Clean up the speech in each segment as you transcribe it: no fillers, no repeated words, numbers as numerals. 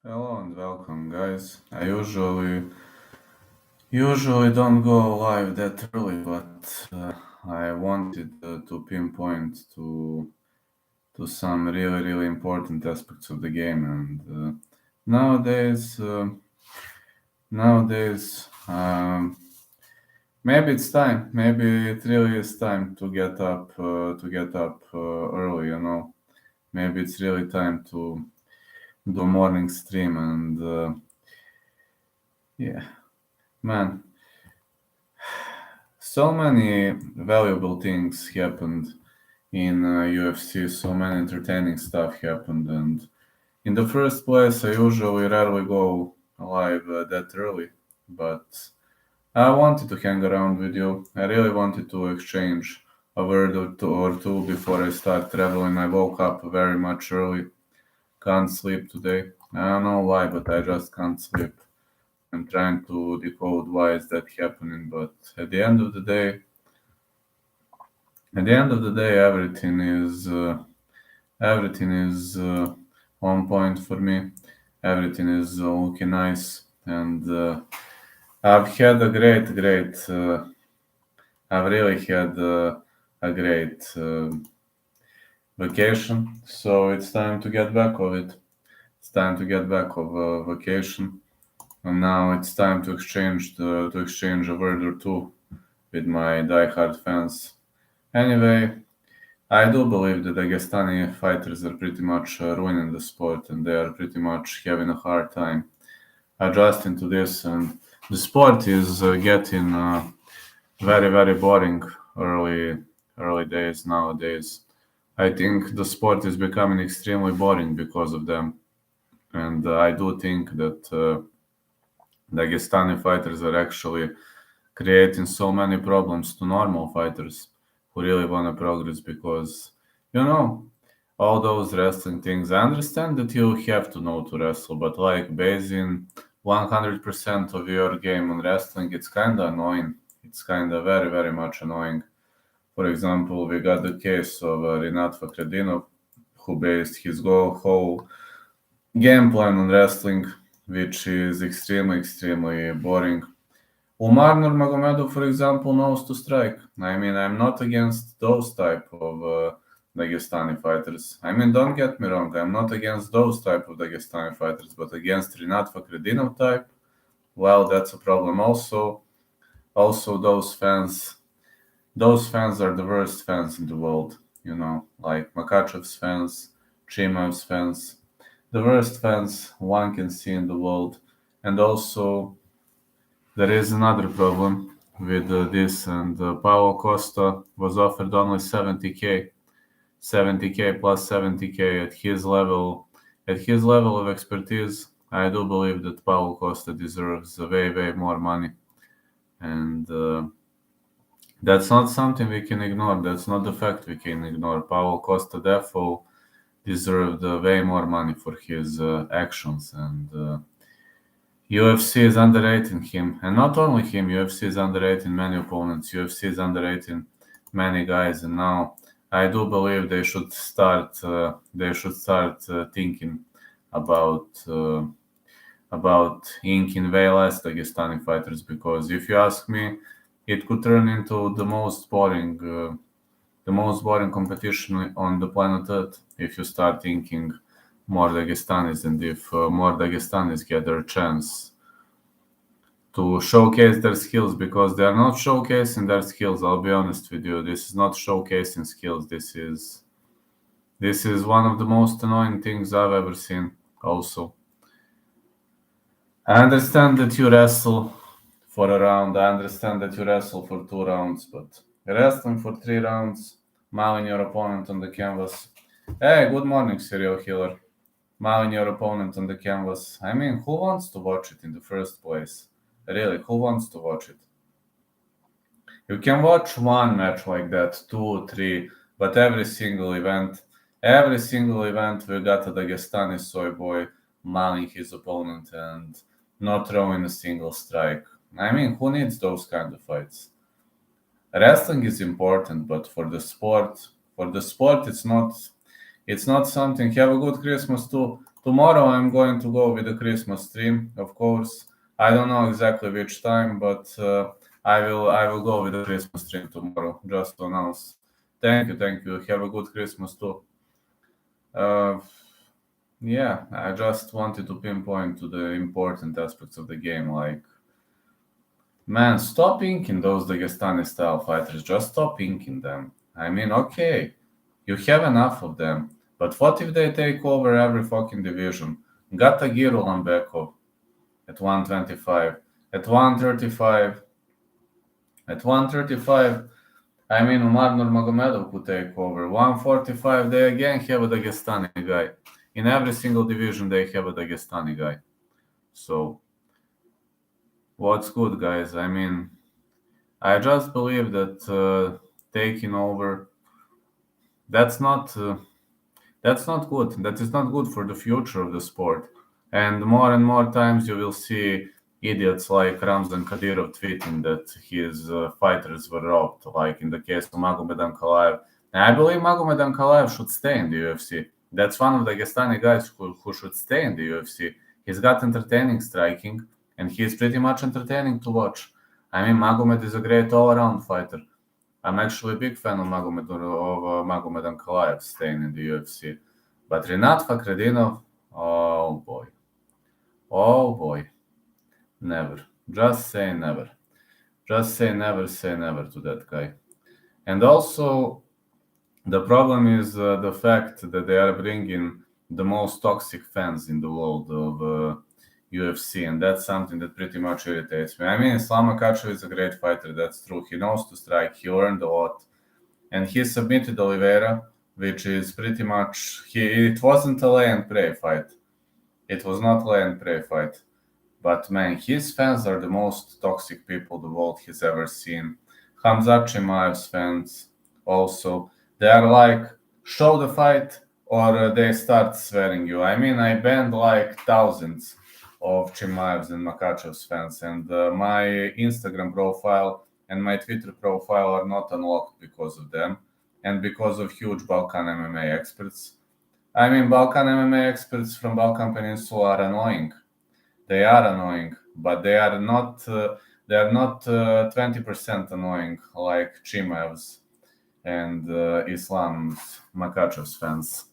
Hello and welcome, guys. I usually don't go live that early, but I wanted to pinpoint to some really important aspects of the game, and nowadays nowadays maybe it's time. Maybe it really is time to get up early. Maybe it's really time to do morning stream, and yeah, man. So many valuable things happened in UFC. So many entertaining stuff happened, and in the first place, I usually rarely go live that early, but I wanted to hang around with you. I really wanted to exchange a word or two before I start traveling. I woke up very much early. Can't sleep today. I don't know why, but I just can't sleep. I'm trying to decode why is that happening, but at the end of the day, everything is on point for me. Everything is looking nice, and I've had a great. I've really had a great vacation. So it's time to get back of it. It's time to get back of vacation, and now it's time to exchange a word or two with my diehard fans. Anyway, I do believe the Dagestani fighters are pretty much ruining the sport, and they are pretty much having a hard time adjusting to this. And the sport is getting very boring early days nowadays. I think the sport is becoming extremely boring because of them, and I do think that Dagestani fighters are actually creating so many problems to normal fighters who really want to progress because, you know, all those wrestling things. I understand that you have to know to wrestle, but like basing 100% of your game on wrestling, it's kind of annoying. It's kind of very much annoying. For example, we got the case of Rinat Fakhretdinov, who based his whole game plan on wrestling, which is extremely boring. Umar Nurmagomedov, for example, knows to strike. I mean, I'm not against those type of Dagestani fighters. I mean, don't get me wrong, I'm not against those type of Dagestani fighters, but against Rinat Fakhretdinov type, well, that's a problem also. Also, those fans are the worst fans in the world, like Makachev's fans, Chimav's fans, the worst fans one can see in the world. And also, there is another problem with this, and Paulo Costa was offered only 70k, 70k plus 70k at his level of expertise. I do believe that Paulo Costa deserves way more money, and that's not something we can ignore. That's not the fact we can ignore. Paulo Costa defo deserved way more money for his actions, and UFC is underrating him, and not only him. UFC is underrating many opponents. UFC is underrating many guys, and now I do believe they should start. They should start thinking about uh, about inking way less Dagestani fighters, because if you ask me, it could turn into the most boring competition on the planet Earth if you start thinking more Dagestanis, and if more Dagestanis get their chance to showcase their skills, because they are not showcasing their skills. I'll be honest with you. This is not showcasing skills. This is one of the most annoying things I've ever seen. Also, I understand that you wrestle for a round. I understand that you wrestle for 2 rounds, but wrestling for 3 rounds, mauling your opponent on the canvas. Hey, good morning, serial killer. Mauling your opponent on the canvas. I mean, who wants to watch it in the first place? Really, who wants to watch it? You can watch one match like that, two, three, but every single event, we got a Dagestani soy boy mauling his opponent and not throwing a single strike. I mean, who needs those kind of fights? Wrestling is important, but for the sport, it's not something. Have a good Christmas too. Tomorrow I'm going to go with the Christmas tree, of course. I don't know exactly which time, but I will go with the Christmas tree tomorrow, just to announce. Thank you, thank you. Have a good Christmas too. Uh, yeah, I just wanted to pinpoint to the important aspects of the game, like, man, stop inking those Dagestani style fighters. Just stop inking them. I mean, okay, you have enough of them, but what if they take over every fucking division? Got a Girulanbekov at 125, at 135, at 135. I mean, Umar Nurmagomedov could take over. 145, they again have a Dagestani guy. In every single division, they have a Dagestani guy. So, what's good, guys? I mean, I just believe that taking over, that's not that's not good. That is not good for the future of the sport. And more times you will see idiots like Ramzan Kadyrov tweeting that his fighters were robbed, like in the case of Magomed Ankalaev. And I believe Magomed Ankalaev should stay in the UFC. That's one of the Dagestani guys who should stay in the UFC. He's got entertaining striking, and he's pretty much entertaining to watch. I mean, Magomed is a great all-around fighter. I'm actually a big fan of Magomed Ankalaev staying in the UFC. But Rinat Fakhretdinov, oh boy. Oh boy. Never. Just say never. Just say never to that guy. And also, the problem is the fact that they are bringing the most toxic fans in the world of UFC, and that's something that pretty much irritates me. I mean, Islam Makhachev is a great fighter, that's true. He knows to strike, he learned a lot, and he submitted Oliveira, which is pretty much it wasn't a lay and pray fight. It was not a lay and pray fight. But man, his fans are the most toxic people the world has ever seen. Khamzat Chimaev's fans also. They are like, show the fight or they start swearing you. I mean, I banned like thousands of Chimaev's and Makhachev's fans, and my Instagram profile and my Twitter profile are not unlocked because of them and because of huge Balkan MMA experts. I mean, Balkan MMA experts from Balkan Peninsula are annoying. They are annoying, but they are not 20% annoying like Chimaev's and Islam's Makhachev's fans.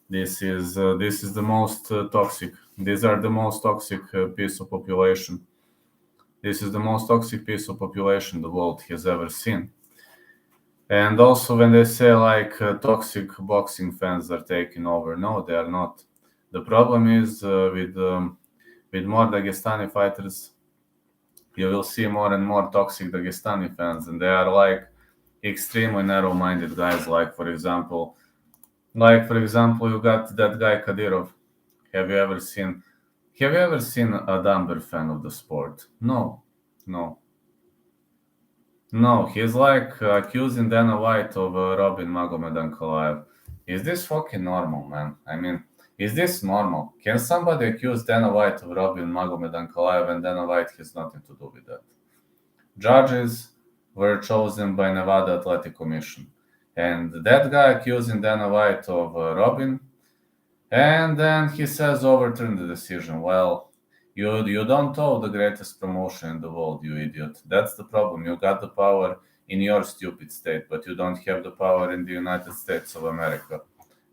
This is the most toxic. These are the most toxic piece of population. This is the most toxic piece of population the world has ever seen. And also, when they say like toxic boxing fans are taking over, no, they are not. The problem is with more Dagestani fighters, you will see more and more toxic Dagestani fans, and they are like extremely narrow-minded guys. Like for example, you got that guy Kadyrov. Have you ever seen? Have you ever seen a Dumber fan of the sport? No, no, no. He's like accusing Dana White of robbing Magomed Ankalaev. Is this fucking normal, man? I mean, is this normal? Can somebody accuse Dana White of robbing Magomed Ankalaev and Dana White has nothing to do with that? Judges were chosen by Nevada Athletic Commission. And that guy accusing Dana White of robbing, and then he says overturn the decision. Well, you don't owe the greatest promotion in the world, you idiot. That's the problem. You got the power in your stupid state, but you don't have the power in the United States of America.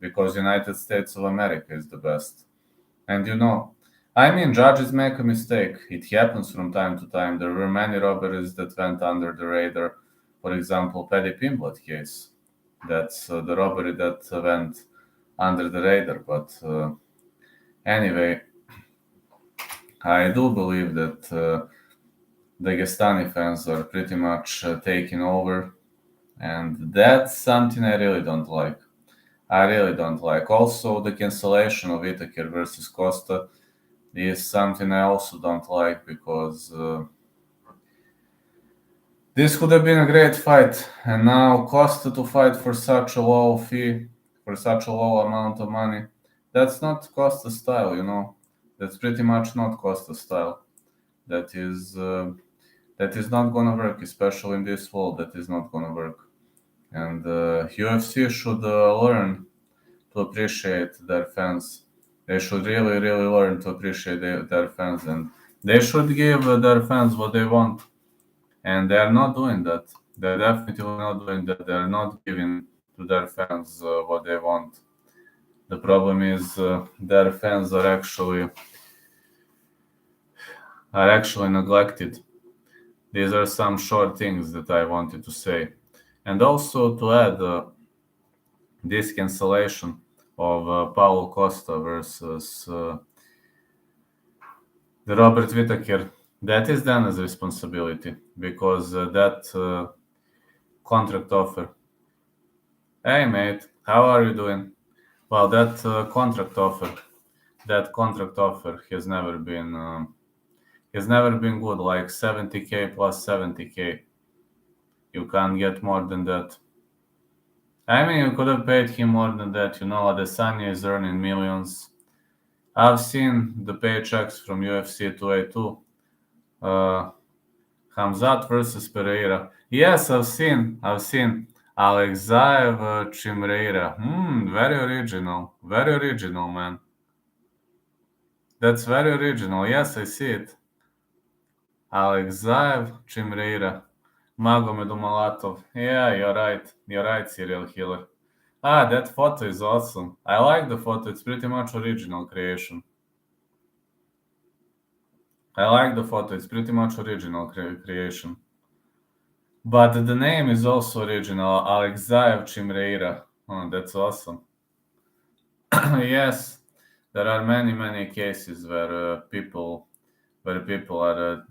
Because United States of America is the best. And I mean, judges make a mistake. It happens from time to time. There were many robberies that went under the radar. For example, Paddy Pimblett case. That's the robbery that went under the radar. But anyway, I do believe that Dagestani fans are pretty much taking over. And that's something I really don't like. I really don't like. Also, the cancellation of Whittaker versus Costa is something I also don't like because this could have been a great fight. And now Costa to fight for such a low fee, for such a low amount of money, that's not Costa style, That's pretty much not Costa style. That is not gonna work, especially in this world. That is not gonna work. And UFC should learn to appreciate their fans They should really, really learn to appreciate their fans, and they should give their fans what they want. And they are not doing that. They're definitely not doing that. They're not giving to their fans what they want. The problem is their fans are actually neglected. These are some short things that I wanted to say, and also to add this cancellation of Paulo Costa versus the Robert Whittaker. That is Dana's responsibility because that contract offer. Hey mate, how are you doing? Well, that contract offer has never been good. Like 70K plus 70K, you can't get more than that. I mean, you could have paid him more than that. Adesanya is earning millions. I've seen the paychecks from UFC 282. Hamzat versus Pereira. Yes, I've seen. Alexayev Chimreira. Very original. Very original, man. That's very original. Yes, I see it. Alexayev Chimreira. Magomed Umalatov. Yeah, you're right. You're right, serial killer. That photo is awesome. I like the photo. It's pretty much original creation. I like the photo. It's pretty much original creation. But the name is also original. Alexayev Chimreira. Oh, that's awesome. Yes, there are many, many cases where people are.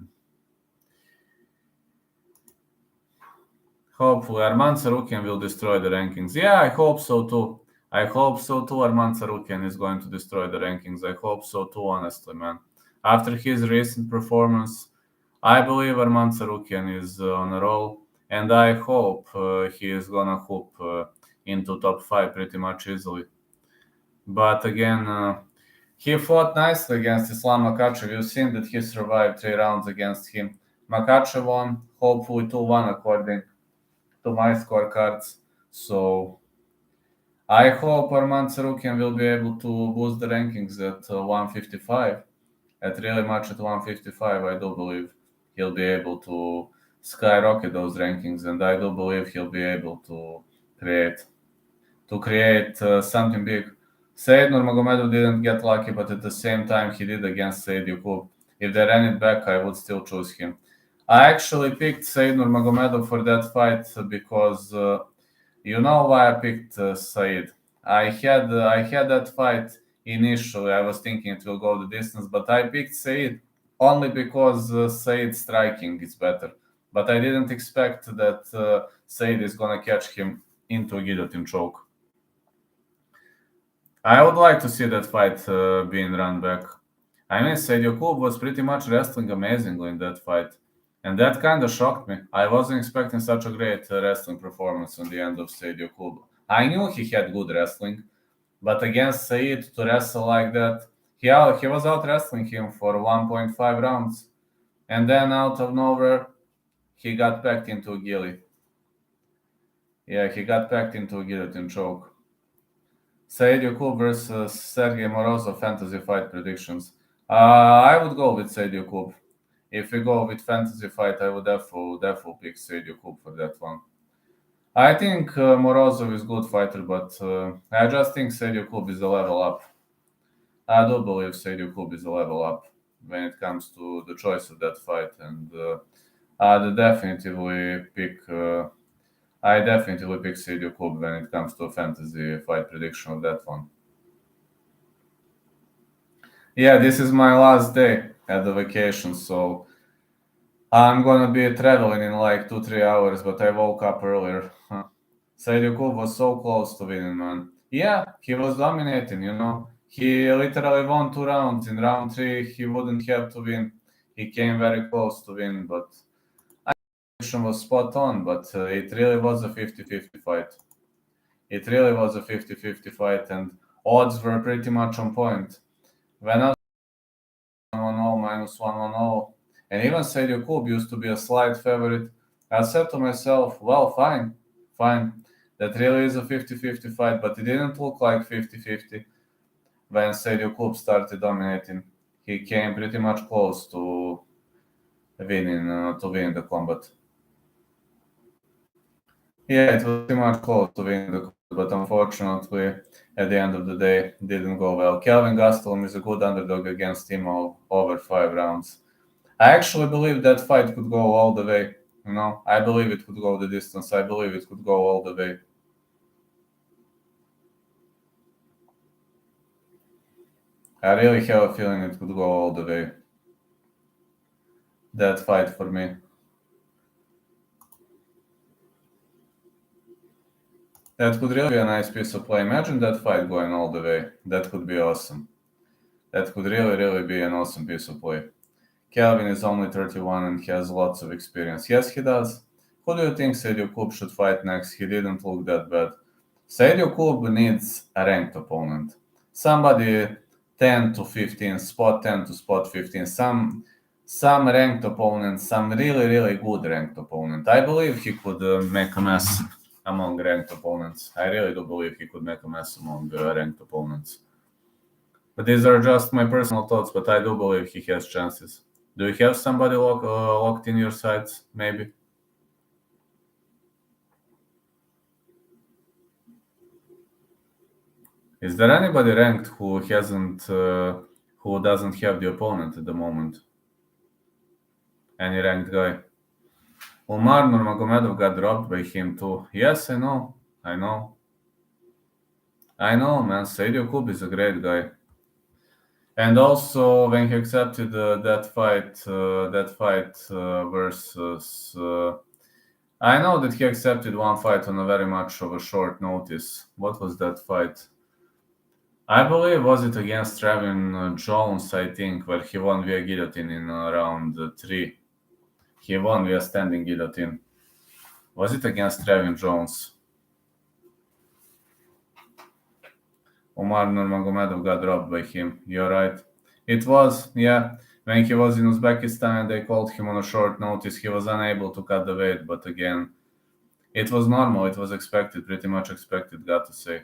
Hopefully, Arman Sarukian will destroy the rankings. Yeah, I hope so too. Arman Sarukian is going to destroy the rankings. I hope so too, honestly, man. After his recent performance, I believe Arman Sarukian is on a roll, and I hope he is gonna hoop into top 5 pretty much easily. But again, he fought nicely against Islam Makhachev. You've seen that he survived 3 rounds against him. Makhachev won, hopefully 2-1 according to my scorecards. So I hope Arman Sarukian will be able to boost the rankings at 155. At 155, I do believe he'll be able to skyrocket those rankings, and I do believe he'll be able to create something big. Said Nurmagomedov didn't get lucky, but at the same time he did against Said Yukub. If they ran it back, I would still choose him. I actually picked Said Nurmagomedov for that fight because you know why I picked Said. I had that fight initially. I was thinking it will go the distance, but I picked Said only because Said's striking is better. But I didn't expect that Said is gonna catch him into a guillotine choke. I would like to see that fight being run back. I mean, Said Yukub was pretty much wrestling amazingly in that fight. And that kind of shocked me. I wasn't expecting such a great wrestling performance on the end of Said Yukub. I knew he had good wrestling, but against Said to wrestle like that, he was out wrestling him for 1.5 rounds. And then out of nowhere, he got packed into a gilly. Yeah, he got packed into a guillotine choke. Said Yukub versus Sergey Morozov fantasy fight predictions. I would go with Said Yukub. If we go with fantasy fight, I would definitely pick Said Yukub for that one. I think Morozov is a good fighter, but I just think Said Yukub is a level up. I do believe Said Yukub is a level up when it comes to the choice of that fight, and I definitely pick Said Yukub when it comes to a fantasy fight prediction of that one. Yeah, this is my last day at the vacation, so I'm gonna be traveling in like 2-3 hours, but I woke up earlier. Said Yukub was so close to winning, man. Yeah, he was dominating, He literally won 2 rounds. In round 3, he wouldn't have to win. He came very close to win, but I think was spot on, but it really was a 50-50 fight. It really was a 50-50 fight, and odds were pretty much on point. When I was 110, minus 110, and even Said Yukub used to be a slight favorite, I said to myself, well, fine. That really is a 50-50 fight, but it didn't look like 50-50. when Sergio Coupe started dominating, he came pretty much close to winning the combat. Yeah, it was pretty much close to winning the combat, but unfortunately, at the end of the day, didn't go well. Kelvin Gastelum is a good underdog against him over 5 rounds. I actually believe that fight could go all the way. I believe it could go the distance. I believe it could go all the way. I really have a feeling it could go all the way. That fight for me. That could really be a nice piece of play. Imagine that fight going all the way. That could be awesome. That could really, really be an awesome piece of play. Kelvin is only 31 and he has lots of experience. Yes, he does. Who do you think Sergio Coupe should fight next? He didn't look that bad. Sergio Coupe needs a ranked opponent. Somebody 10 to 15, spot 10 to spot 15. Some ranked opponent, some really, really good ranked opponent. I believe he could make a mess among ranked opponents. I really do believe he could make a mess among ranked opponents. But these are just my personal thoughts, but I do believe he has chances. Do you have somebody locked in your sights, maybe? Is there anybody ranked who doesn't have the opponent at the moment? Any ranked guy? Umar Nurmagomedov got dropped by him too. Yes, I know, man. Sergio Coupe is a great guy. And also, when he accepted that fight versus, I know that he accepted one fight on a very much of a short notice. What was that fight? I believe was it against Trevin Jones, I think, where he won via guillotine in round 3. He won via standing guillotine. Was it against Trevin Jones? Umar Nurmagomedov got dropped by him. You're right. It was, yeah. When he was in Uzbekistan and they called him on a short notice, he was unable to cut the weight. But again, it was normal. It was expected, pretty much expected, got to say.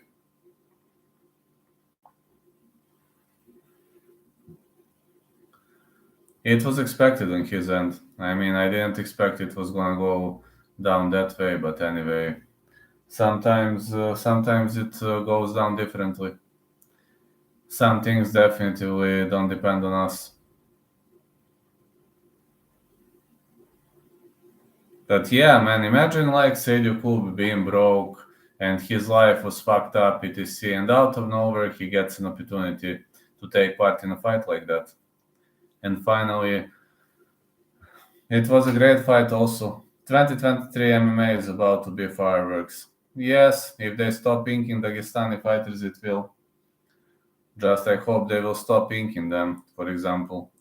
It was expected on his end. I mean, I didn't expect it was gonna go down that way, but anyway, sometimes it goes down differently. Some things definitely don't depend on us. But yeah, man, imagine like Sergio Coupe being broke and his life was fucked up, etc. And out of nowhere, he gets an opportunity to take part in a fight like that. And finally, it was a great fight also. 2023 MMA is about to be fireworks. Yes, if they stop inking Dagestani fighters, it will. Just I hope they will stop inking them, for example.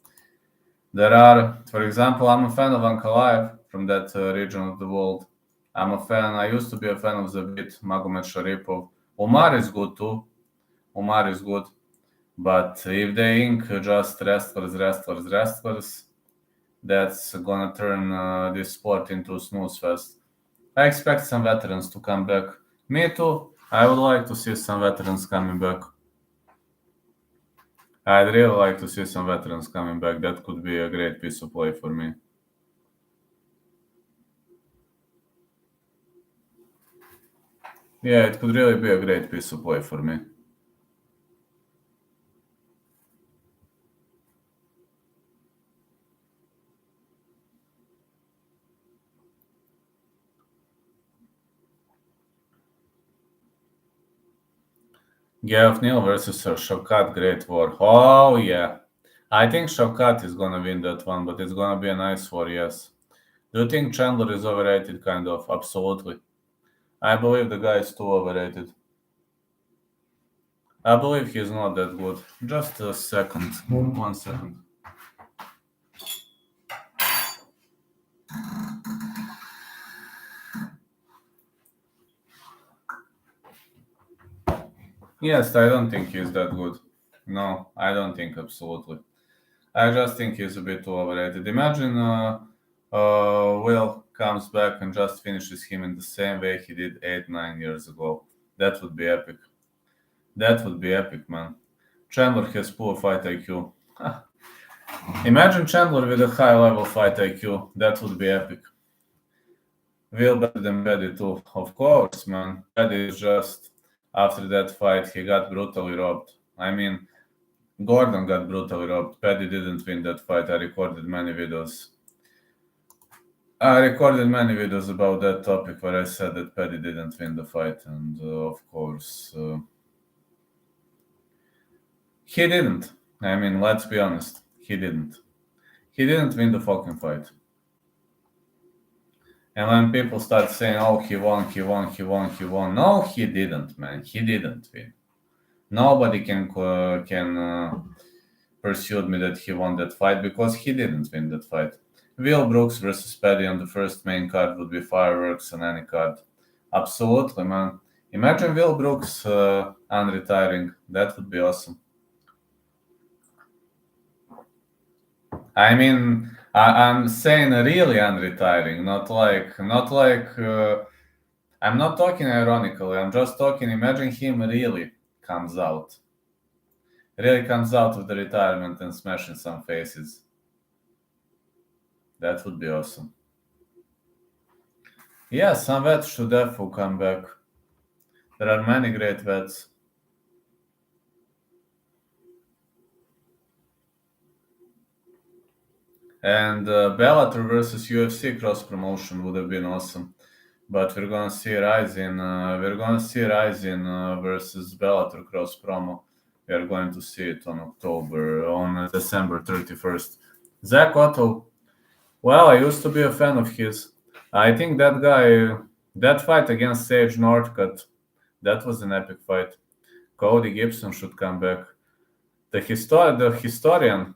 For example, I'm a fan of Ankalaev from that region of the world. I used to be a fan of Zabit, Magomed Sharipov. Omar is good too. Omar is good. But if they ink just wrestlers, that's gonna turn this sport into a snooze fest. I expect some veterans to come back. Me too. I would like to see some veterans coming back. I'd really like to see some veterans coming back. That could be a great piece of play for me. Yeah, it could really be a great piece of play for me. Geoff Neal versus Shavkat, great war. Oh, yeah. I think Shavkat is gonna win that one, but it's gonna be a nice war, yes. Do you think Chandler is overrated? Kind of. Absolutely. I believe the guy is too overrated. I believe he's not that good. Just a second. 1 second. Yes, I don't think he's that good. No, I don't think absolutely. I just think he's a bit too overrated. Imagine Will comes back and just finishes him in the same way he did 8, 9 years ago. That would be epic. That would be epic, man. Chandler has poor fight IQ. Imagine Chandler with a high-level fight IQ. That would be epic. Will better than Paddy too. Of course, man. Paddy is just, after that fight, he got brutally robbed. I mean, Gordon got brutally robbed. Paddy didn't win that fight. I recorded many videos. About that topic where I said that Paddy didn't win the fight, and of course, he didn't. I mean, let's be honest, he didn't. He didn't win the fucking fight. And when people start saying, "Oh, he won," no, he didn't, man. He didn't win. Nobody can persuade me that he won that fight because he didn't win that fight. Will Brooks versus Paddy on the first main card would be fireworks on any card. Absolutely, man. Imagine Will Brooks unretiring. That would be awesome. I mean, I'm saying really unretiring, not like. I'm not talking ironically. I'm just talking. Imagine him really comes out with the retirement and smashing some faces. That would be awesome. Yeah, some vets should definitely come back. There are many great vets. And Bellator versus UFC cross promotion would have been awesome. But we're gonna see Ryzen versus Bellator cross promo. We are going to see it on December 31st. Zach Otto. Well, I used to be a fan of his. I think that fight against Sage Northcutt, that was an epic fight. Cody Gibson should come back. The historian,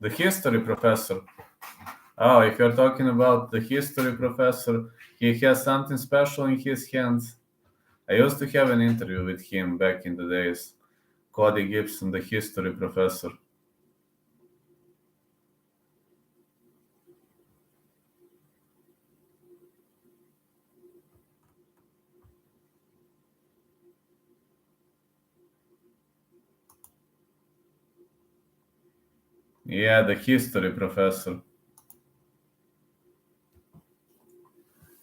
the history professor. Oh, if you're talking about the history professor, he has something special in his hands. I used to have an interview with him back in the days. Cody Gibson, the history professor. Yeah, the history professor.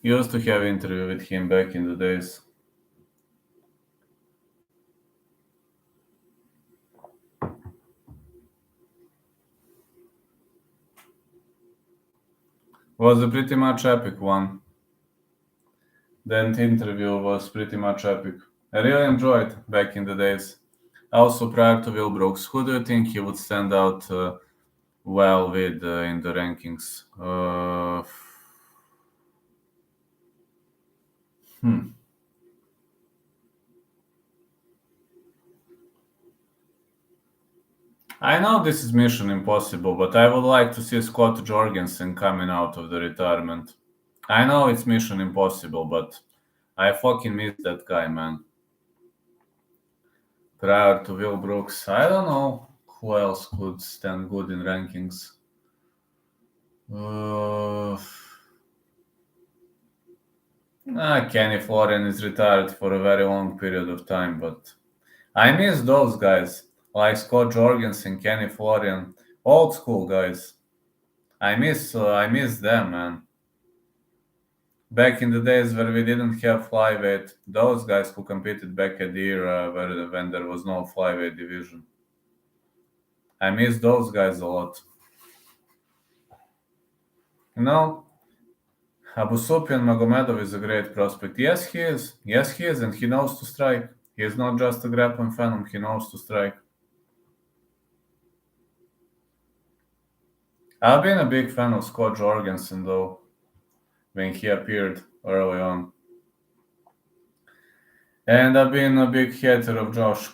Used to have an interview with him back in the days. Was a pretty much epic one. That interview was pretty much epic. I really enjoyed back in the days. Also, prior to Will Brooks, who do you think he would stand out well with in the rankings? I know this is Mission Impossible, but I would like to see Scott Jorgensen coming out of the retirement. I know it's Mission Impossible, but I fucking miss that guy, man. Prior to Will Brooks, I don't know who else could stand good in rankings. Kenny Florian is retired for a very long period of time, but I miss those guys like Scott Jorgensen, Kenny Florian, old school guys. I miss them, man. Back in the days where we didn't have flyweight, those guys who competed back at the era when there was no flyweight division. I miss those guys a lot. You know, Abu Sufyan Magomedov is a great prospect. Yes, he is. And he knows to strike. He is not just a grappling phenom, he knows to strike. I've been a big fan of Scott Jorgensen, though, when he appeared early on. And I've been a big hater of Josh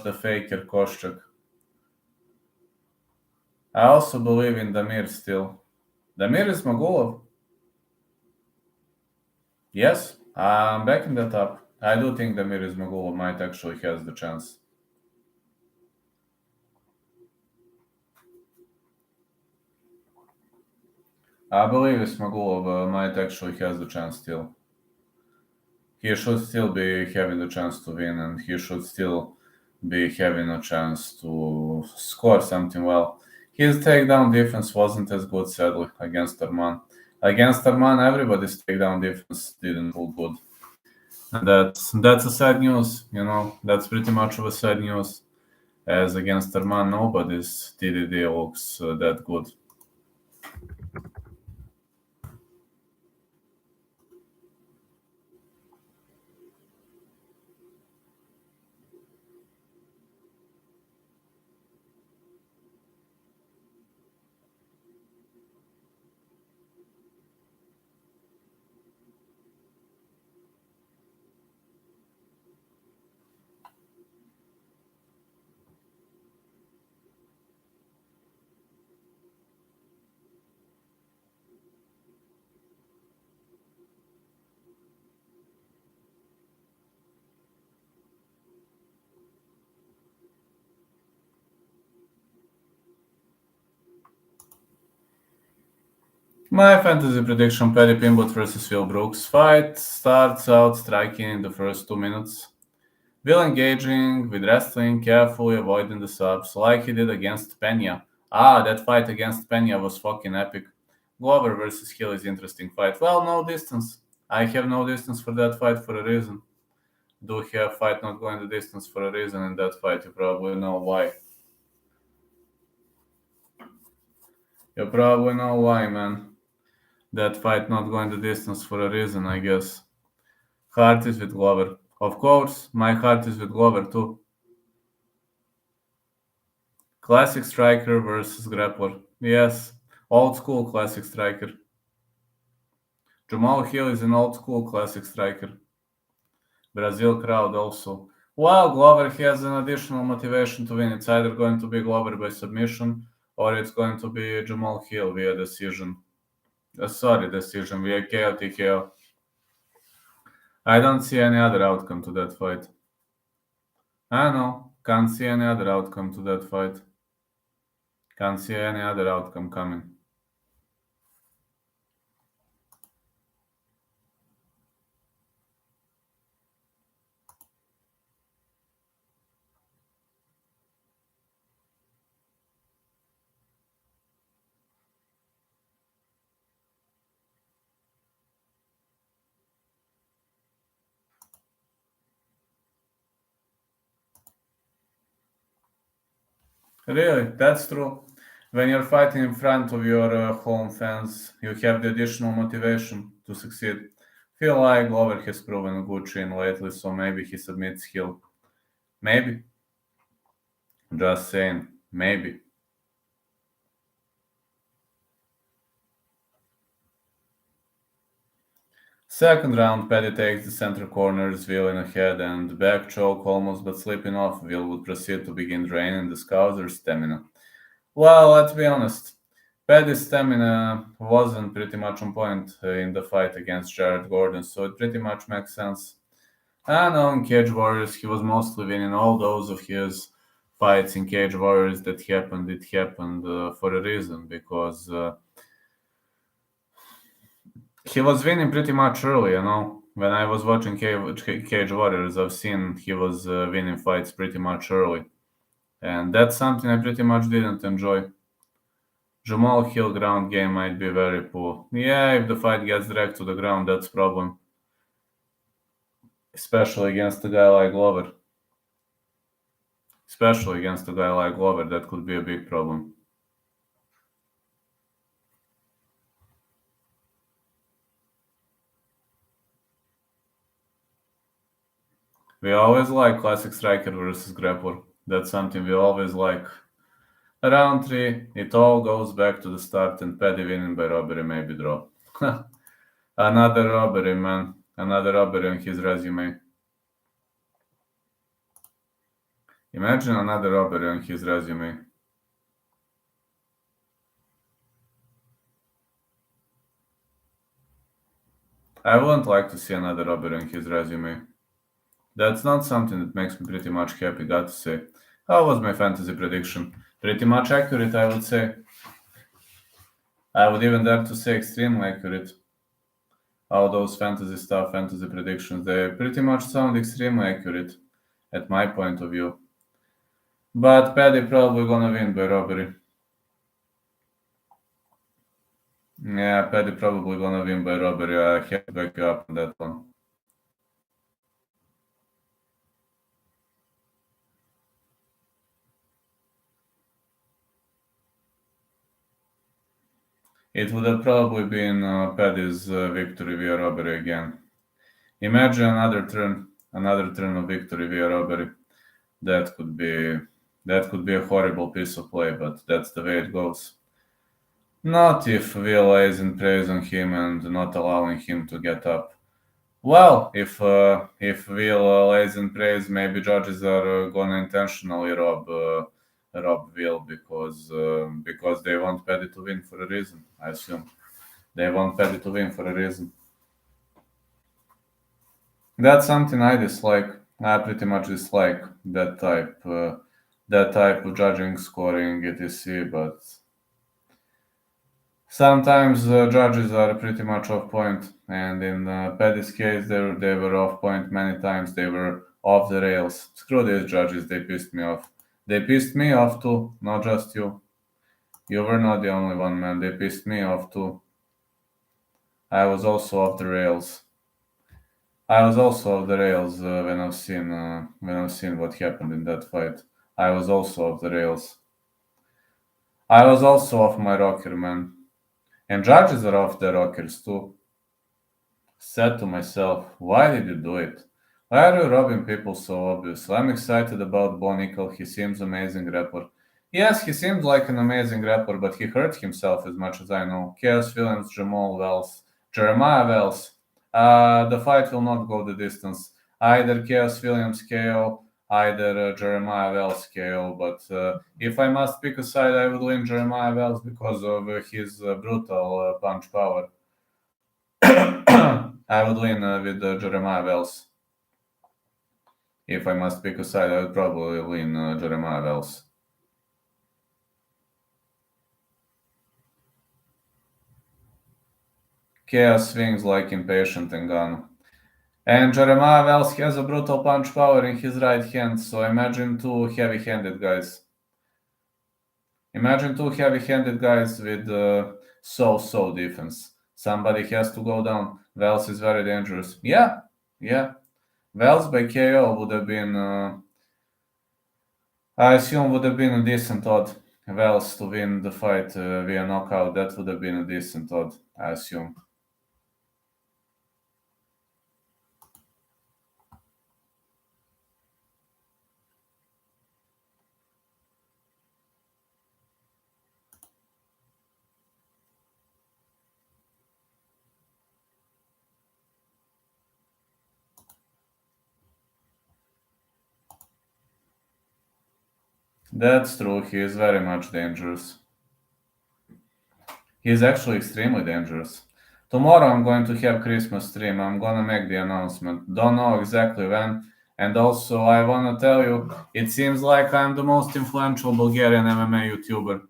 the Faker Koscheck. I also believe in Damir still. Damir Ismagulov. Yes, I'm backing that up. I do think Damir Ismagulov might actually has the chance. I believe Ismagulov might actually has the chance still. He should still be having the chance to win, and he should still be having a chance to score something well. His takedown defense wasn't as good, sadly, against Arman. Against Arman, everybody's takedown defense didn't look good. And that's a sad news, That's pretty much of a sad news. As against Arman, nobody's TDD looks that good. My fantasy prediction: Paddy Pimblett versus Will Brooks. Fight starts out striking in the first 2 minutes. Will engaging with wrestling, carefully avoiding the subs, like he did against Pena. That fight against Pena was fucking epic. Glover versus Hill is interesting fight. Well, no distance. I have no distance for that fight for a reason. Do have fight not going the distance for a reason in that fight? You probably know why. You probably know why, man. That fight not going the distance for a reason, I guess. Heart is with Glover. Of course, my heart is with Glover too. Classic striker versus grappler. Yes, old school classic striker. Jamal Hill is an old school classic striker. Brazil crowd also. Well, Glover has an additional motivation to win. It's either going to be Glover by submission or it's going to be Jamal Hill via decision. Decision via KO TKO. I don't see any other outcome to that fight. I know. Can't see any other outcome to that fight. Can't see any other outcome coming. Really, that's true. When you're fighting in front of your home fans, you have the additional motivation to succeed. Feel like Glover has proven a good chin lately, so maybe he submits Hill. Maybe. Just saying. Maybe. Second round, Paddy takes the center corners, Will in ahead, and back choke almost but slipping off. Will would proceed to begin draining the Scouser's stamina. Well, let's be honest. Paddy's stamina wasn't pretty much on point in the fight against Jared Gordon, so it pretty much makes sense. I know in Cage Warriors he was mostly winning all those of his fights in Cage Warriors that happened. It happened for a reason because he was winning pretty much early. When I was watching Cage Warriors, I've seen he was winning fights pretty much early, and that's something I pretty much didn't enjoy. Jamal Hill ground game might be very poor. Yeah, if the fight gets dragged to the ground, that's a problem. Especially against a guy like Glover. That could be a big problem. We always like classic striker versus grappler. That's something we always like. Round 3, it all goes back to the start and Paddy winning by robbery, maybe draw. Another robbery, man. Another robbery on his resume. Imagine another robbery on his resume. I wouldn't like to see another robbery on his resume. That's not something that makes me pretty much happy, got to say. How was my fantasy prediction? Pretty much accurate, I would say. I would even dare to say extremely accurate. All those fantasy predictions, they pretty much sound extremely accurate, at my point of view. But Paddy probably gonna win by robbery. Yeah, Paddy probably gonna win by robbery. I have to back you up on that one. It would have probably been Paddy's victory via robbery again. Imagine another turn of victory via robbery. That could be that could be a horrible piece of play, but that's the way it goes. Not if Will isn't praising him and not allowing him to get up. Well, if Will lays in praise, maybe judges are gonna intentionally rob Will because they want Paddy to win for a reason. I assume they want Paddy to win for a reason. That's something I dislike. I pretty much dislike that type of judging, scoring, etc. But sometimes judges are pretty much off point, and in Paddy's case, they were off point many times. They were off the rails. Screw these judges. They pissed me off. They pissed me off too, not just you. You were not the only one, man. They pissed me off too. I was also off the rails. I was also off the rails when I've seen what happened in that fight. I was also off the rails. I was also off my rocker, man. And judges are off their rockers too. Said to myself, why did you do it? Why are you robbing people so obviously? I'm excited about Bo Nickel. He seems amazing rapper. Yes, he seems like an amazing rapper, but he hurt himself as much as I know. Chaos Williams, Jamal Wells, Jeremiah Wells. The fight will not go the distance. Either Chaos Williams KO, either Jeremiah Wells KO. But if I must pick a side, I would win Jeremiah Wells because of his brutal punch power. I would win with Jeremiah Wells. If I must pick a side, I would probably win Jeremiah Wells. Chaos swings like impatient and gone. And Jeremiah Wells has a brutal punch power in his right hand, so imagine two heavy-handed guys. Imagine two heavy-handed guys with so-so defense. Somebody has to go down. Wells is very dangerous. Yeah. Wells by KO would have been, I assume, would have been a decent odd. Wells to win the fight via knockout, that would have been a decent odd, I assume. That's true, he is very much dangerous. He is actually extremely dangerous. Tomorrow I'm going to have Christmas stream. I'm gonna make the announcement. Don't know exactly when. And also I wanna tell you, it seems like I'm the most influential Bulgarian MMA YouTuber.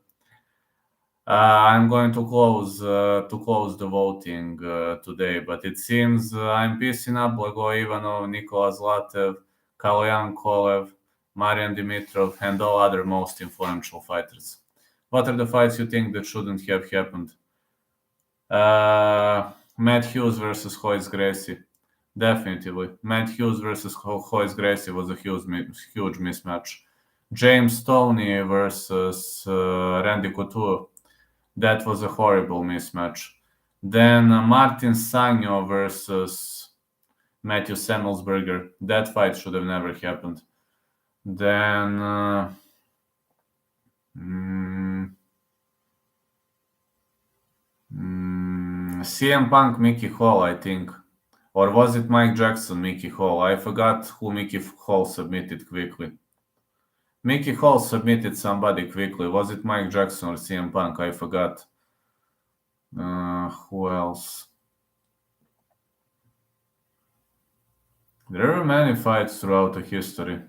I'm going to close the voting today, but it seems I'm pissing up Blago Ivanov, Nikola Zlatev, Kaloyan Kolev, Marian Dimitrov, and all other most influential fighters. What are the fights you think that shouldn't have happened? Matt Hughes versus Royce Gracie. Definitely. Matt Hughes versus Royce Gracie was a huge mismatch. James Stoney versus Randy Couture. That was a horrible mismatch. Then Martin Sanyo versus Matthew Semmelsberger. That fight should have never happened. Then CM Punk, Mickey Hall, I think. Or was it Mike Jackson, Mickey Hall? I forgot who Mickey Hall submitted quickly. Mickey Hall submitted somebody quickly. Was it Mike Jackson or CM Punk? I forgot. Who else? There were many fights throughout the history.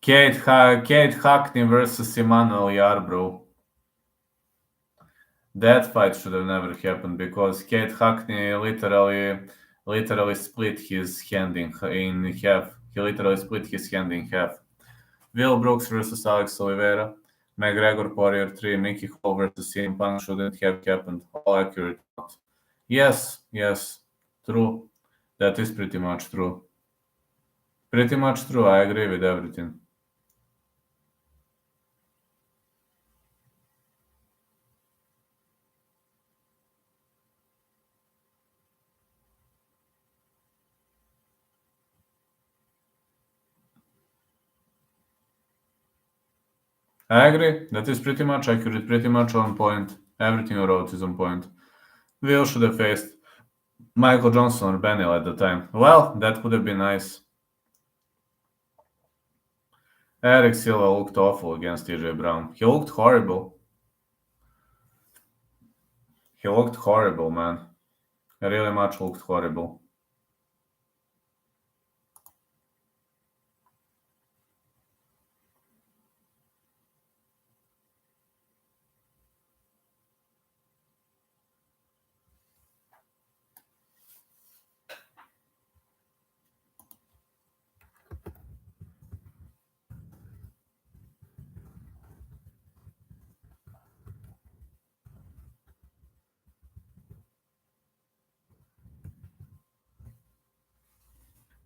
Kate Hackney versus Emmanuel Yarbrough. That fight should have never happened because Kate Hackney literally literally split his hand in half. He literally split his hand in half. Will Brooks versus Alex Oliveira. McGregor Poirier 3. Mickey Hall versus CM Punk shouldn't have happened. All accurate. Yes, yes, true. That is pretty much true. Pretty much true. I agree with everything. I agree. That is pretty much accurate, pretty much on point. Everything you wrote is on point. Will should have faced Michael Johnson or Benil at the time. Well, that would have been nice. Eric Silva looked awful against TJ Brown. He looked horrible. He looked horrible, man. He really much looked horrible.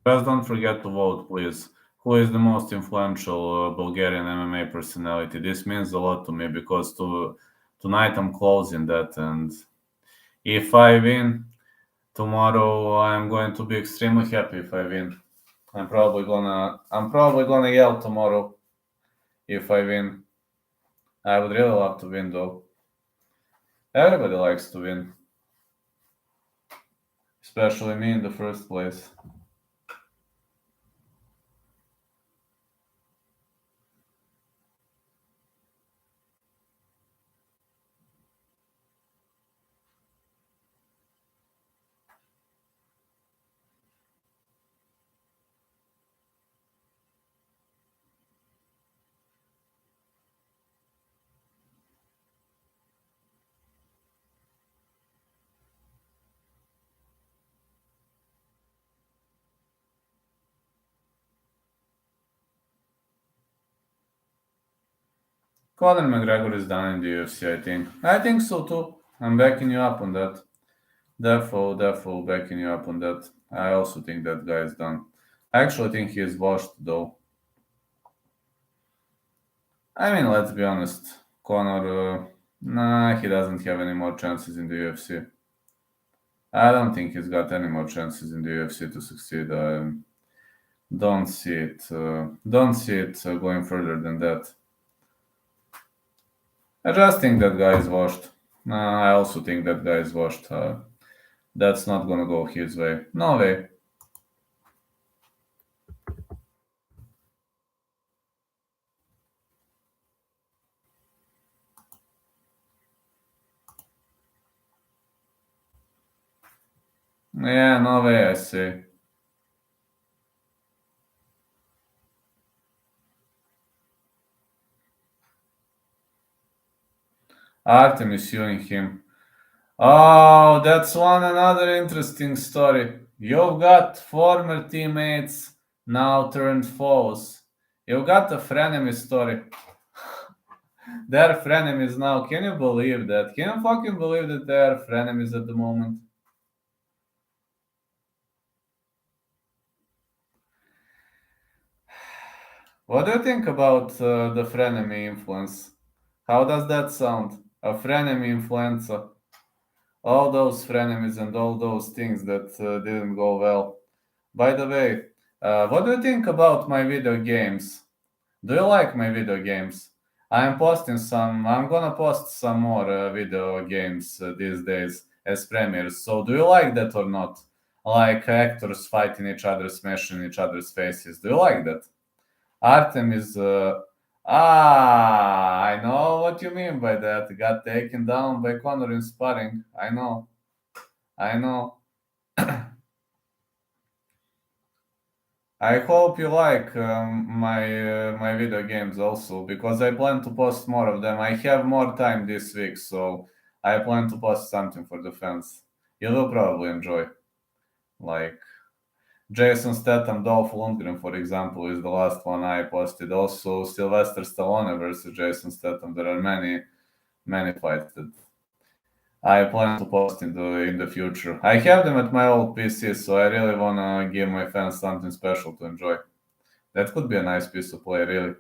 Just don't forget to vote, please. Who is the most influential Bulgarian MMA personality? This means a lot to me because tonight I'm closing that, and if I win tomorrow, I'm going to be extremely happy if I win. I'm probably gonna yell tomorrow if I win. I would really love to win though. Everybody likes to win, especially me in the first place. Conor McGregor is done in the UFC, I think. I think so too. I'm backing you up on that. Defo, backing you up on that. I also think that guy is done. I actually think he is washed though. I mean, let's be honest. Conor, nah, he doesn't have any more chances in the UFC. I don't think he's got any more chances in the UFC to succeed. I don't see it. Don't see it going further than that. I just think that guy is washed. I also think that guy is washed. That's not gonna go his way. No way. Yeah, no way, I say. Artem is suing him. Oh, that's one another interesting story. You've got former teammates now turned foes. You've got a frenemy story. They're frenemies now. Can you believe that? Can you fucking believe that they're frenemies at the moment? What do you think about the frenemy influence? How does that sound? A frenemy influencer. All those frenemies and all those things that didn't go well. By the way, what do you think about my video games? Do you like my video games? I'm posting some. I'm gonna post some more video games these days as premieres. So do you like that or not? Like actors fighting each other, smashing each other's faces. Do you like that? Artem is. I know what you mean by that. Got taken down by Conor in sparring. I know. I know. I hope you like my video games also because I plan to post more of them. I have more time this week, so I plan to post something for the fans. You will probably enjoy. Like Jason Statham, Dolph Lundgren, for example, is the last one I posted. Also, Sylvester Stallone versus Jason Statham. There are many fights that I plan to post in the future. I have them at my old PC, so I really wanna give my fans something special to enjoy. That could be a nice piece of play, really.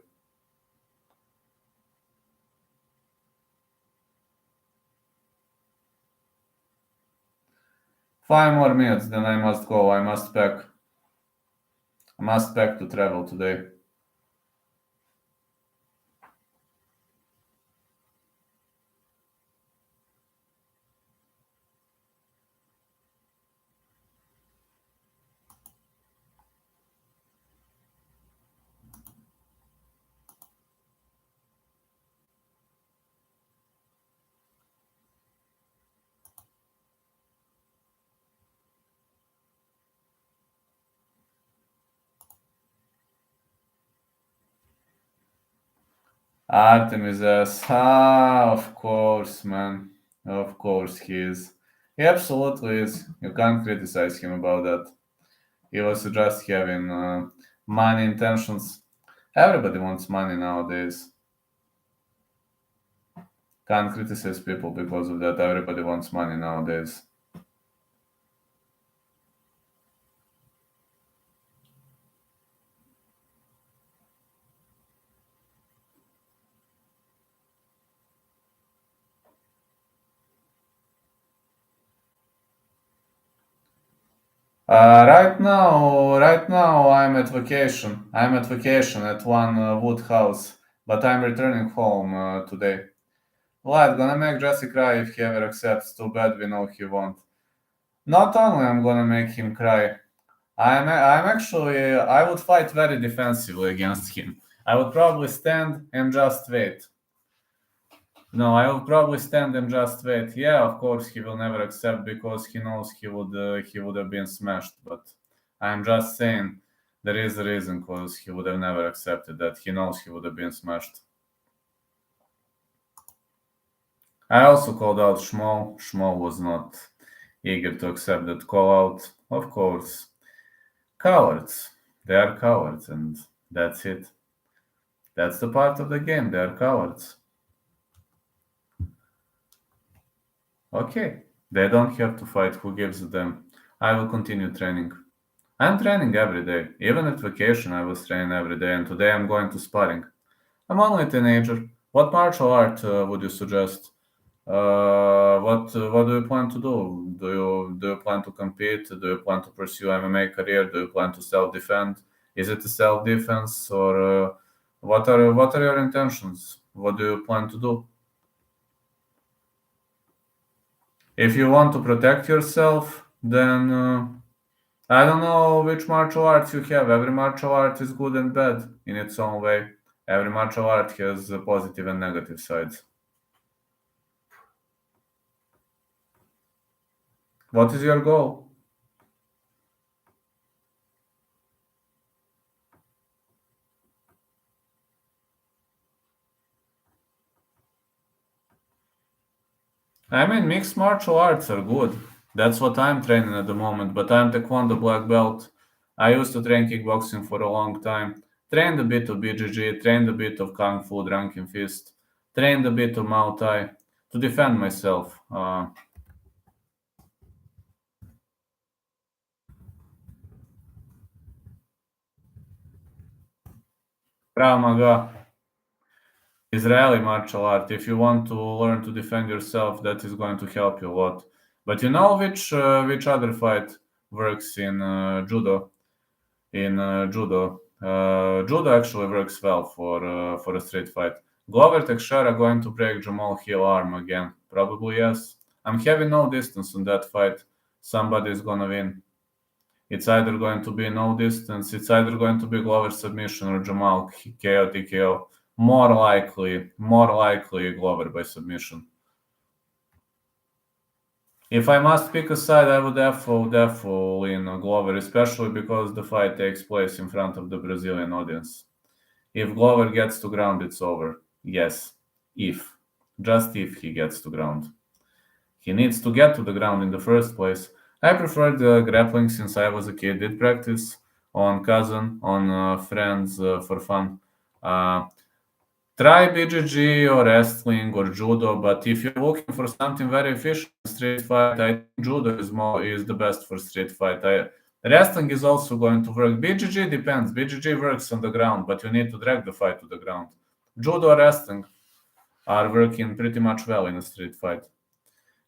5 more minutes, then I must go. I must pack. I must pack to travel today. Artemis S. Ah, of course, man. Of course he is. He absolutely is. You can't criticize him about that. He was just having money intentions. Everybody wants money nowadays. Can't criticize people because of that. Everybody wants money nowadays. Right now, I'm at vacation. I'm at vacation at one wood house, but I'm returning home today. Lad, gonna make Jesse cry if he ever accepts. Too bad we know he won't. Not only I'm gonna make him cry, I'm actually I would fight very defensively against him. I would probably stand and just wait. No, I will probably stand and just wait. Yeah, of course he will never accept because he knows he would have been smashed. But I'm just saying there is a reason because he would have never accepted that. He knows he would have been smashed. I also called out Schmo. Schmo was not eager to accept that call out. Of course, cowards. They are cowards, and that's it. That's the part of the game. They are cowards. Okay, they don't have to fight. Who gives a damn? I will continue training. I'm training every day. Even at vacation, I was training every day, and today I'm going to sparring. I'm only a teenager. What martial art would you suggest? What do you plan to do? Do you plan to compete? Do you plan to pursue MMA career? Do you plan to self defend? Is it a self defense or what are your intentions? What do you plan to do? If you want to protect yourself, then I don't know which martial arts you have. Every martial art is good and bad in its own way. Every martial art has positive and negative sides. What is your goal? I mean, mixed martial arts are good. That's what I'm training at the moment, but I'm Taekwondo black belt. I used to train kickboxing for a long time. Trained a bit of BJJ, trained a bit of Kung Fu, Drunken Fist, trained a bit of Muay Thai to defend myself. Krav Maga, Israeli martial art. If you want to learn to defend yourself, that is going to help you a lot. But you know which other fight works in judo? Judo actually works well for a street fight. Glover Teixeira going to break Jamal Hill arm again? Probably yes. I'm having no distance on that fight. Somebody is gonna win. It's either going to be no distance. It's either going to be Glover submission or Jamal KO TKO. More likely Glover by submission. If I must pick a side, I would definitely lean on Glover, especially because the fight takes place in front of the Brazilian audience. If Glover gets to ground, it's over. Yes, if. Just if he gets to ground. He needs to get to the ground in the first place. I prefer the grappling since I was a kid. Did practice on cousin, on friends for fun. Uh, Try BJJ or wrestling or judo, but if you're looking for something very efficient in street fight, I think judo is the best for street fight. Wrestling is also going to work. BJJ depends. BJJ works on the ground, but you need to drag the fight to the ground. Judo or wrestling are working pretty much well in a street fight.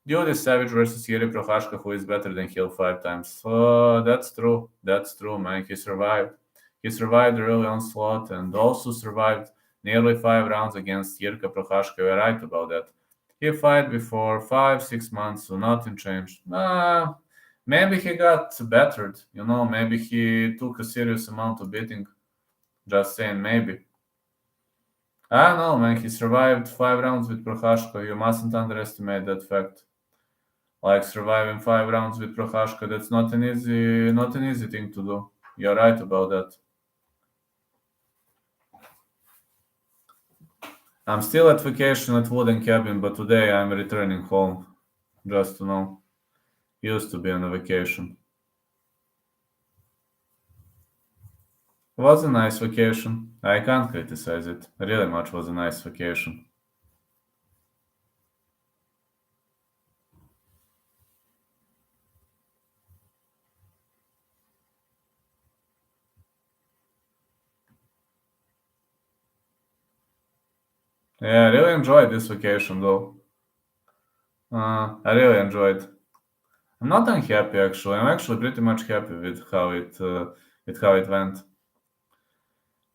Dude is Savage versus Yuri Prohashka, who is better than Hill 5 times. That's true. That's true, man. He survived. He survived the early onslaught and also survived nearly 5 rounds against Jirka Prohashka. You're right about that. He fought before 5, 6 months, so nothing changed. Maybe he got battered. Maybe he took a serious amount of beating. Just saying, maybe. I don't know, man. He survived 5 rounds with Prohashka. You mustn't underestimate that fact. Like surviving 5 rounds with Prohashka, that's not an easy thing to do. You're right about that. I'm still at vacation at Wooden Cabin, but today I'm returning home. Just to know. Used to be on a vacation. Was a nice vacation. I can't criticize it. Really much was a nice vacation. Yeah, I really enjoyed this vacation though. I really enjoyed. I'm not unhappy actually. I'm actually pretty much happy with how it went.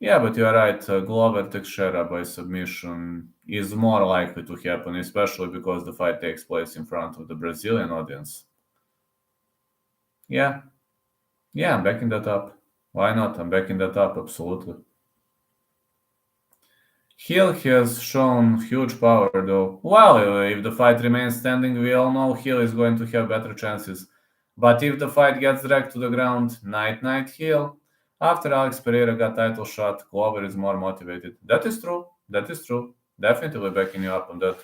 Yeah, but you're right. Glover Teixeira by submission is more likely to happen, especially because the fight takes place in front of the Brazilian audience. Yeah, yeah, I'm backing that up. Why not? I'm backing that up, absolutely. Hill has shown huge power, though. Well, if the fight remains standing, we all know Hill is going to have better chances. But if the fight gets dragged to the ground, night night Hill. After Alex Pereira got title shot, Glover is more motivated. That is true. That is true. Definitely backing you up on that.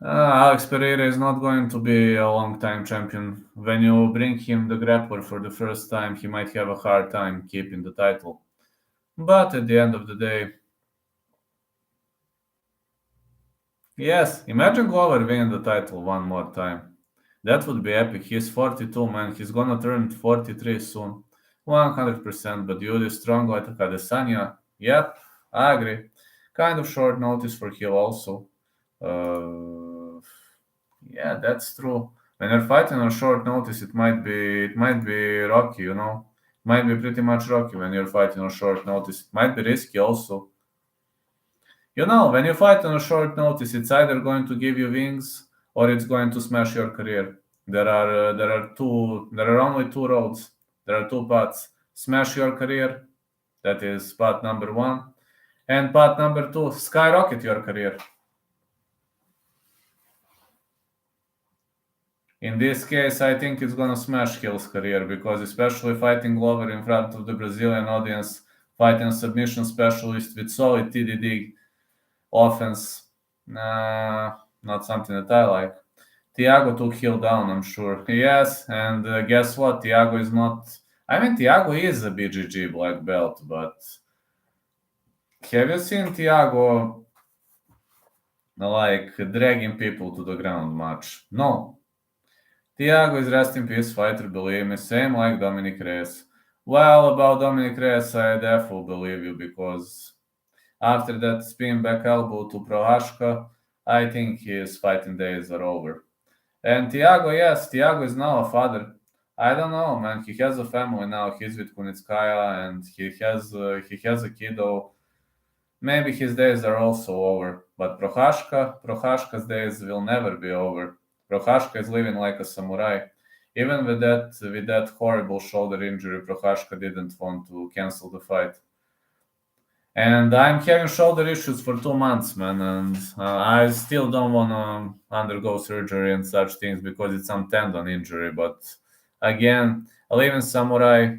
Alex Pereira is not going to be a long time champion. When you bring him the grappler for the first time, he might have a hard time keeping the title. But at the end of the day, yes, imagine Glover winning the title one more time. That would be epic. He's 42, man. He's gonna turn 43 soon. 100%, but dude is strong like Adesanya. Yep, I agree. Kind of short notice for Hill also. Uh, yeah, that's true. When you're fighting on short notice, it might be rocky, Might be pretty much rocky when you're fighting on short notice. It might be risky also. When you fight on a short notice, it's either going to give you wings or it's going to smash your career. There are only two roads. There are two paths. Smash your career, that is path number one, and path number two, skyrocket your career. In this case, I think it's gonna smash Hill's career because especially fighting Glover in front of the Brazilian audience, fighting a submission specialist with solid TDD offense, not something that I like. Thiago took Hill down, I'm sure. Yes, and guess what? Thiago is not. I mean, Thiago is a BGG black belt, but have you seen Thiago like dragging people to the ground much? No. Thiago is rest in peace fighter, believe me, same like Dominic Reyes. Well, about Dominic Reyes, I definitely believe you because after that spin back elbow to Prohashka, I think his fighting days are over. And Thiago, yes, Thiago is now a father. I don't know, man. He has a family now. He's with Kunitskaya, and he has a kiddo. Maybe his days are also over. But Prohashka's days will never be over. Prohashka is living like a samurai. Even with that horrible shoulder injury, Prohashka didn't want to cancel the fight. And I'm having shoulder issues for 2 months, man, and I still don't want to undergo surgery and such things because it's some tendon injury. But again, I live in Samurai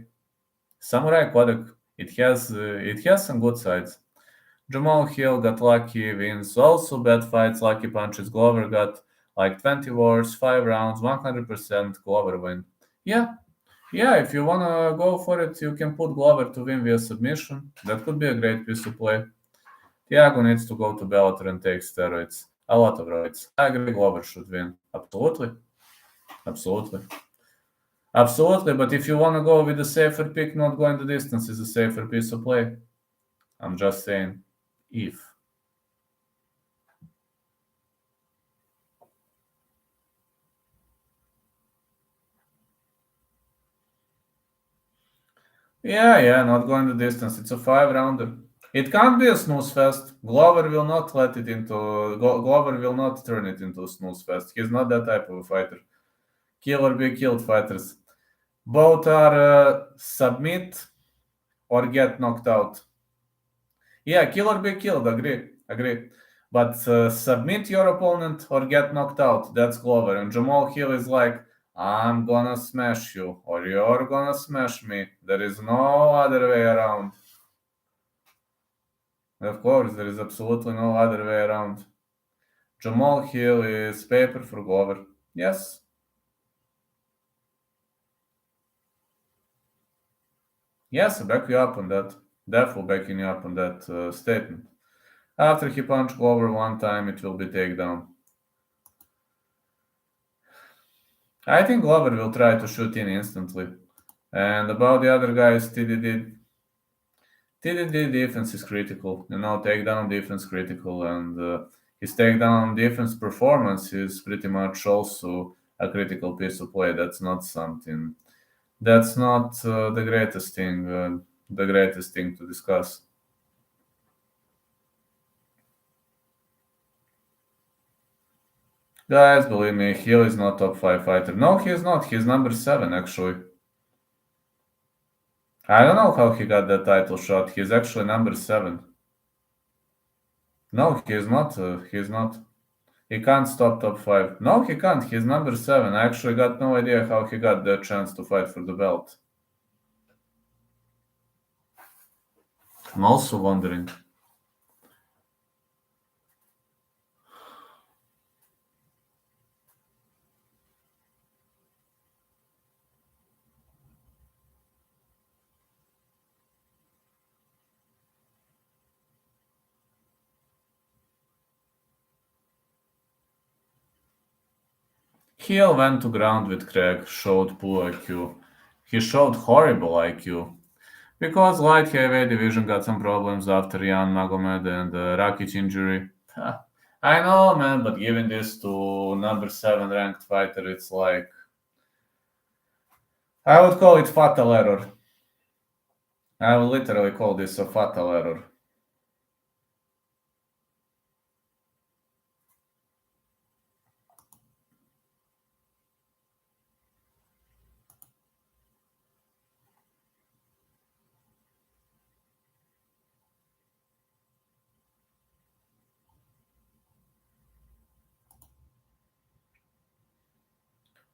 Kodak. It has some good sides. Jamal Hill got lucky wins, also bad fights, lucky punches. Glover got like 20 wars, 5 rounds, 100% Glover win. Yeah, yeah, if you wanna go for it, you can put Glover to win via submission. That could be a great piece to play. Thiago needs to go to Bellator and take steroids. A lot of steroids. I agree Glover should win. Absolutely. Absolutely. Absolutely, but if you want to go with a safer pick, not going the distance is a safer piece of play. I'm just saying, if. Yeah, not going the distance. It's a 5 rounder. It can't be a snooze fest. Glover will not let it into. Glover will not turn it into a snooze fest. He's not that type of a fighter. Kill or be killed fighters. Both are submit or get knocked out. Yeah, kill or be killed. Agree. But submit your opponent or get knocked out. That's Glover. And Jamal Hill is like, I'm gonna smash you or you're gonna smash me. There is no other way around. Of course, there is absolutely no other way around. Jamal Hill is paper for Glover. Yes. Yes, I back you up on that. Definitely backing you up on that statement. After he punched Glover one time, it will be takedown. I think Glover will try to shoot in instantly. And about the other guys, TDD defense is critical. Takedown defense critical. And his takedown defense performance is pretty much also a critical piece of play. That's not something. That's not the greatest thing. The greatest thing to discuss. Guys, believe me, Hill is not top 5 fighter. No, he is not. He's number 7, actually. I don't know how he got that title shot. He's actually number 7. No, he is not. He is not. He can't stop top 5. No, he can't. He's number 7. I actually got no idea how he got that chance to fight for the belt. I'm also wondering. Hill went to ground with Craig, showed poor IQ. He showed horrible IQ. Because light heavyweight division got some problems after Jan Magomed and Rakic injury. I know, man, but giving this to number 7 ranked fighter, it's like I would call it fatal error. I would literally call this a fatal error.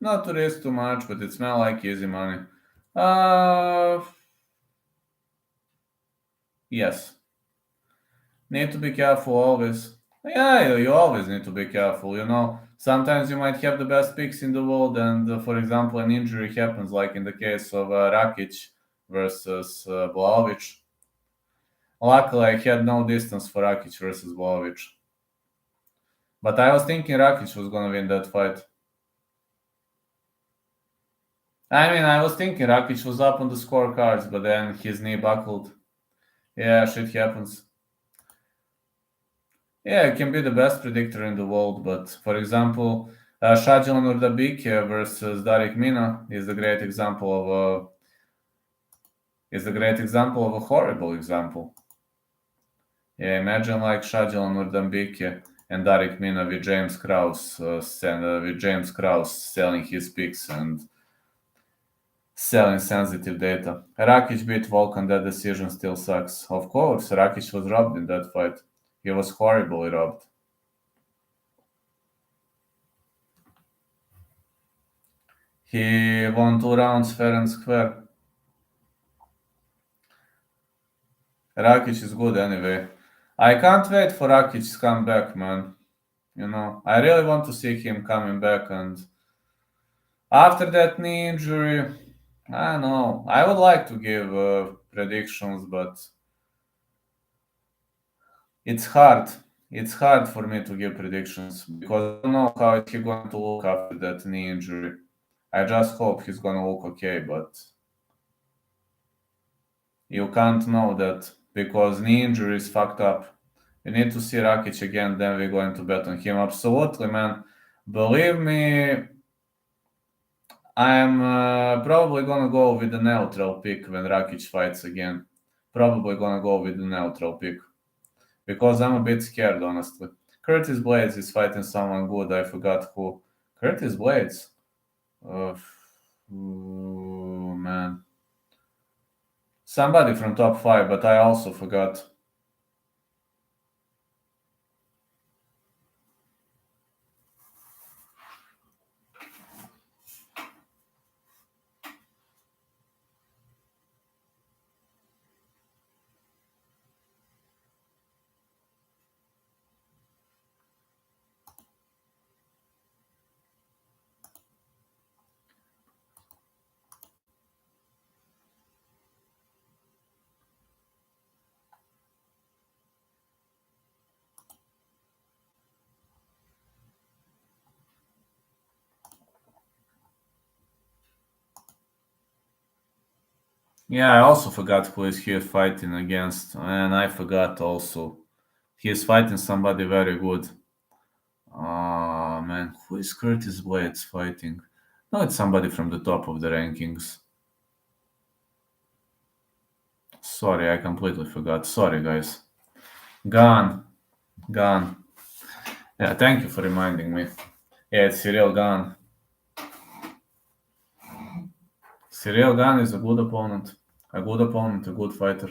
Not to risk too much, but it smells like easy money. Uh, yes. Need to be careful always. Yeah, you always need to be careful. Sometimes you might have the best picks in the world, and for example, an injury happens, like in the case of Rakic versus Blaovic. Luckily, I had no distance for Rakic versus Blaovic. But I was thinking Rakic was gonna win that fight. I was thinking Rakic was up on the scorecards, but then his knee buckled. Yeah, shit happens. Yeah, it can be the best predictor in the world, but for example, Shajilan Urdabike versus Darik Mina is a great example of a horrible example. Yeah, imagine like Shajilan Urdabike and Darik Mina with James Krause, selling his picks and selling sensitive data. Rakic beat Volkan, that decision still sucks. Of course, Rakic was robbed in that fight. He was horribly robbed. He won 2 rounds fair and square. Rakic is good anyway. I can't wait for Rakic's comeback, man. I really want to see him coming back, and after that knee injury, I don't know. I would like to give predictions, but it's hard. It's hard for me to give predictions because I don't know how he's going to look after that knee injury. I just hope he's gonna look okay, but you can't know that because knee injury is fucked up. We need to see Rakic again, then we're going to bet on him. Absolutely, man. Believe me, I'm probably gonna go with the neutral pick when Rakic fights again. Probably gonna go with the neutral pick because I'm a bit scared, honestly. Curtis Blades is fighting someone good. I forgot who. Curtis Blades. Oh, man. Somebody from top 5, but I also forgot. Yeah, I also forgot who is he fighting against, and I forgot also he is fighting somebody very good. Oh man, who is Curtis Blades fighting? No, it's somebody from the top of the rankings. Sorry, I completely forgot. Sorry, guys. Gone. Gone. Yeah, thank you for reminding me. Yeah, it's Cyril Gane. Cyril Gane is a good opponent. A good opponent, a good fighter.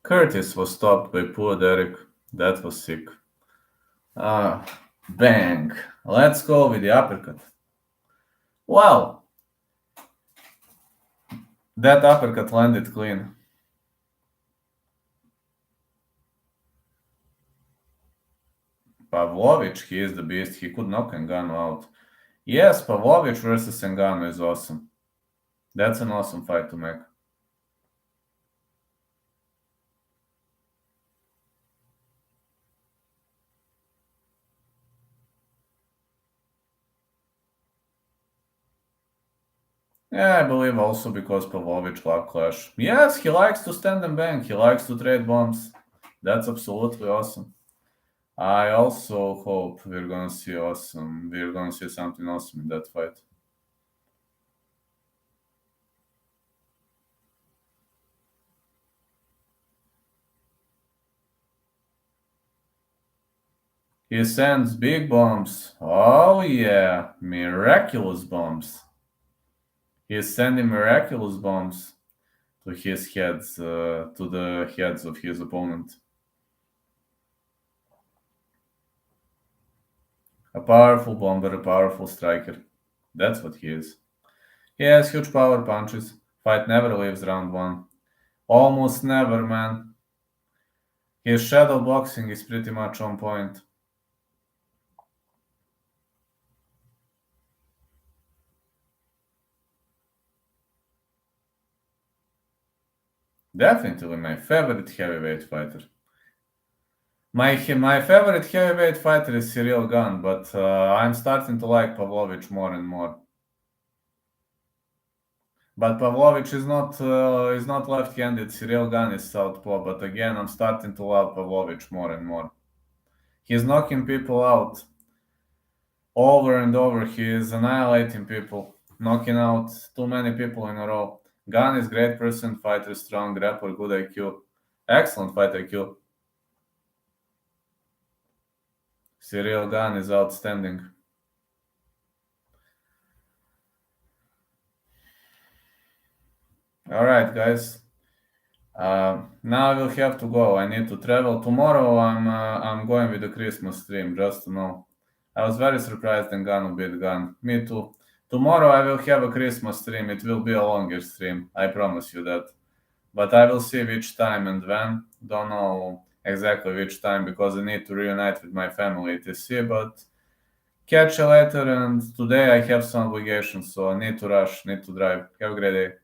Curtis was stopped by poor Derek. That was sick. Bang. Let's go with the uppercut. Wow. That uppercut landed clean. Pavlovich, he is the beast. He could knock Ngannou out. Yes, Pavlovich versus Ngannou is awesome. That's an awesome fight to make. Yeah, I believe also because Pavlovich love clash. Yes, he likes to stand and bang. He likes to trade bombs. That's absolutely awesome. I also hope we're gonna see awesome. We're gonna see something awesome in that fight. He sends big bombs. Oh yeah, miraculous bombs. He is sending miraculous bombs to his heads, to the heads of his opponent. A powerful bomber, a powerful striker. That's what he is. He has huge power punches. Fight never leaves round 1. Almost never, man. His shadow boxing is pretty much on point. Definitely my favorite heavyweight fighter. My favorite heavyweight fighter is Cyril Gane, but I'm starting to like Pavlovich more and more. But Pavlovich is not left-handed. Cyril Gane is southpaw. But again, I'm starting to love Pavlovich more and more. He's knocking people out over and over. He is annihilating people, knocking out too many people in a row. Gane is great person, fighter, strong, grappler, good IQ, excellent fight IQ. Cyril Gane is outstanding. All right, guys. Now I will have to go. I need to travel tomorrow. I'm going with the Christmas stream. Just to know, I was very surprised and Gane beat Gane. Me too. Tomorrow I will have a Christmas stream. It will be a longer stream. I promise you that. But I will see which time and when. Don't know exactly which time because I need to reunite with my family etc. But catch you later. And today I have some obligations, so I need to rush, need to drive. Have a great day.